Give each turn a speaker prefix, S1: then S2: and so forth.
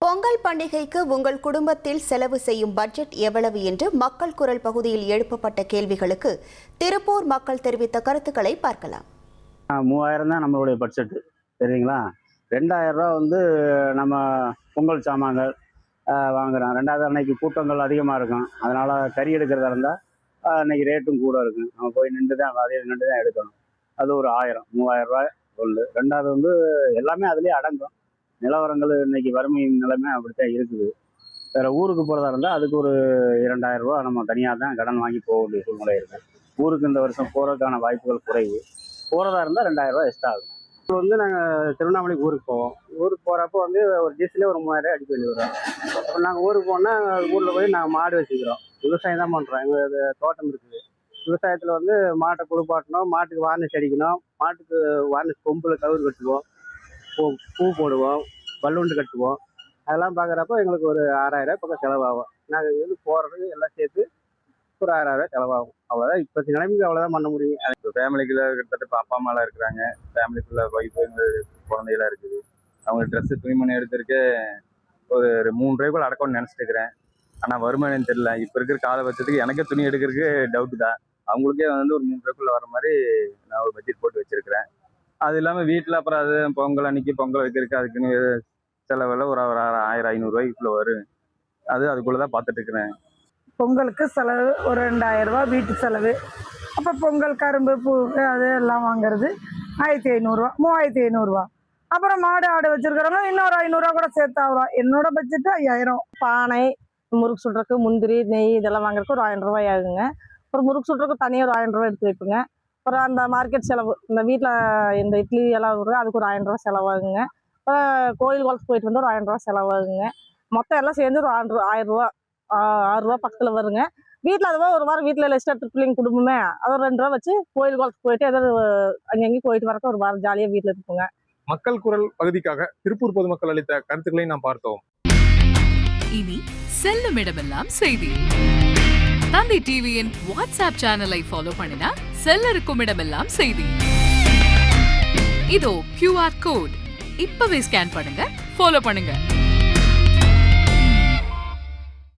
S1: பொங்கல் பண்டிகைக்கு உங்கள் குடும்பத்தில் செலவு செய்யும் பட்ஜெட் எவ்வளவு என்று மக்கள் குரல் பகுதியில் எழுப்பப்பட்ட கேள்விகளுக்கு திருப்பூர் மக்கள் தெரிவித்த கருத்துக்களை பார்க்கலாம்.
S2: 3000 தான் நம்மளுடைய பட்ஜெட்டு, சரிங்களா? 2000 ரூபா நம்ம பொங்கல் சாமான்கள் வாங்குறோம். ரெண்டாவது அன்னைக்கு கூட்டங்கள் அதிகமாக இருக்கும், அதனால் கறி எடுக்கிறதா இருந்தால் அன்னைக்கு ரேட்டும் கூட இருக்கும். நம்ம போய் நின்று தான் எடுக்கணும். அது ஒரு 1000 3000 ரூபாய் ஒன்று. ரெண்டாவது எல்லாமே அதுலேயே அடங்கும். நிலவரங்கள் இன்னைக்கு வறுமை நிலைமை அப்படித்தான் இருக்குது. வேறு ஊருக்கு போகிறதா இருந்தால் அதுக்கு ஒரு 2000 ரூபா நம்ம தனியாக தான் கடன் வாங்கி போக வேண்டிய சூழ்நிலை இருக்குது. ஊருக்கு இந்த வருஷம் போகிறதுக்கான வாய்ப்புகள் குறைவு. போகிறதா இருந்தால் 2000 ரூபா எக்ஸ்ட்ரா ஆகும். இப்போ நாங்கள் திருவண்ணாமலைக்கு ஊருக்கு போவோம். ஊருக்கு போகிறப்போ ஒரு டீசலே ஒரு 3000 அடிக்க வேண்டி வரும். இப்போ நாங்கள் ஊருக்கு போனால் ஊரில் போய் நாங்கள் மாடு வச்சுக்கிறோம். விவசாயம் தான் பண்ணுறோம். எங்களுக்கு தோட்டம் இருக்குது. விவசாயத்தில் மாட்டை குளிப்பாட்டணும், மாட்டுக்கு வார்னிஷ் அடிக்கணும், மாட்டுக்கு வார்னிஷ் கொம்பில் கவுறு கட்டுவோம், பூ போடுவோம், பலூண்டு கட்டுவோம். அதெல்லாம் பார்க்குறப்போ எங்களுக்கு ஒரு 6000 பக்கம் செலவாகும். நாங்கள் போகிறது எல்லாம் சேர்த்து ஒரு 6000 செலவாகும். அவ்வளோதான். இப்போத்தி நிலைமைக்கு அவ்வளோதான் பண்ண முடியும்.
S3: இப்போ ஃபேமிலிக்குள்ள கிட்டத்தட்ட இப்போ அப்பா அம்மாலாம் இருக்கிறாங்க, ஃபேமிலிக்குள்ள ஒய்ஃபு குழந்தைகளாம் இருக்குது. அவங்க ட்ரெஸ்ஸு துணிமணி எடுத்துருக்கே ஒரு 3 ரூபாய்க்குள்ள அடக்கம்னு நினச்சிட்டு இருக்கிறேன். ஆனால் வருமானம் தெரியல. இப்போ இருக்கிற காலபட்சத்துக்கு எனக்கே துணி எடுக்கிறதுக்கு டவுட்டு தான். அவங்களுக்கே ஒரு 3 ரூபாய்க்குள்ள வர மாதிரி நான் ஒரு பட்ஜெட் போட்டு வச்சுருக்கிறேன். அது இல்லாமல் வீட்டில் அப்புறம் அது பொங்கல் அன்னைக்கு பொங்கல் வைக்கிறதுக்கு அதுக்குன்னு செலவில் ஒரு 1000-500 ரூபாய்க்குள்ளே வரும். அதுக்குள்ளே தான் பார்த்துட்டு இருக்கிறேன்.
S4: பொங்கலுக்கு செலவு ஒரு 2000 ரூபா வீட்டு செலவு. அப்போ பொங்கல் கரும்பு பூ அது எல்லாம் வாங்குறது 1500 ரூபா 3500 ரூபா. அப்புறம் மாடு ஆடு வச்சிருக்கிறவங்க இன்னொரு 500 ரூபா கூட சேர்த்து ஆகும். என்னோட பட்ஜெட்டு 5000.
S5: பானை, முறுக்கு சுடுறதுக்கு முந்திரி நெய் இதெல்லாம் வாங்குறதுக்கு ஒரு 1000 ரூபாய் ஆகுங்க. அப்புறம் முறுக்கு சுடுறதுக்கு தனியாக ஒரு 1000 ரூபாய் எடுத்து வைப்புங்க. அப்புறம் அந்த மார்க்கெட் செலவு, இந்த வீட்டில் இந்த இட்லி எல்லாம் விடுறது அதுக்கு ஒரு 1000 ரூபா செலவாகுங்க. அப்புறம் கோயில் குளத்துக்கு போயிட்டு வந்து ஒரு 1000 ரூபா செலவாகுங்க. மொத்தம் எல்லாம் சேர்ந்து ஒரு 1000 ரூபா 6 ரூபா பக்கத்தில் வருங்க. வீட்டில் அதுவா ஒரு வாரம் வீட்டில் லிஸ்ட் எடுத்து பிள்ளைங்க குடும்பமே அது ஒரு 2 ரூபா வச்சு கோயில் குளத்துக்கு போயிட்டு ஏதாவது அங்கங்கேயும் போயிட்டு வரக்க ஒரு வாரம் ஜாலியாக வீட்டில் இருப்போங்க.
S6: மக்கள் குரல் பகுதிக்காக திருப்பூர் பொதுமக்கள் அளித்த கருத்துக்களை நாம் பார்த்தோம்.
S7: இனி செல்லும் இடமெல்லாம் செய்தி. தந்தி டிவியின் வாட்ஸ்அப் சேனலை ஃபாலோ பண்ணினா செல்ல இருக்கும் இடமெல்லாம் செய்தி. இதோ QR கோட் இப்பவே ஸ்கேன் பண்ணுங்க, ஃபாலோ பண்ணுங்க.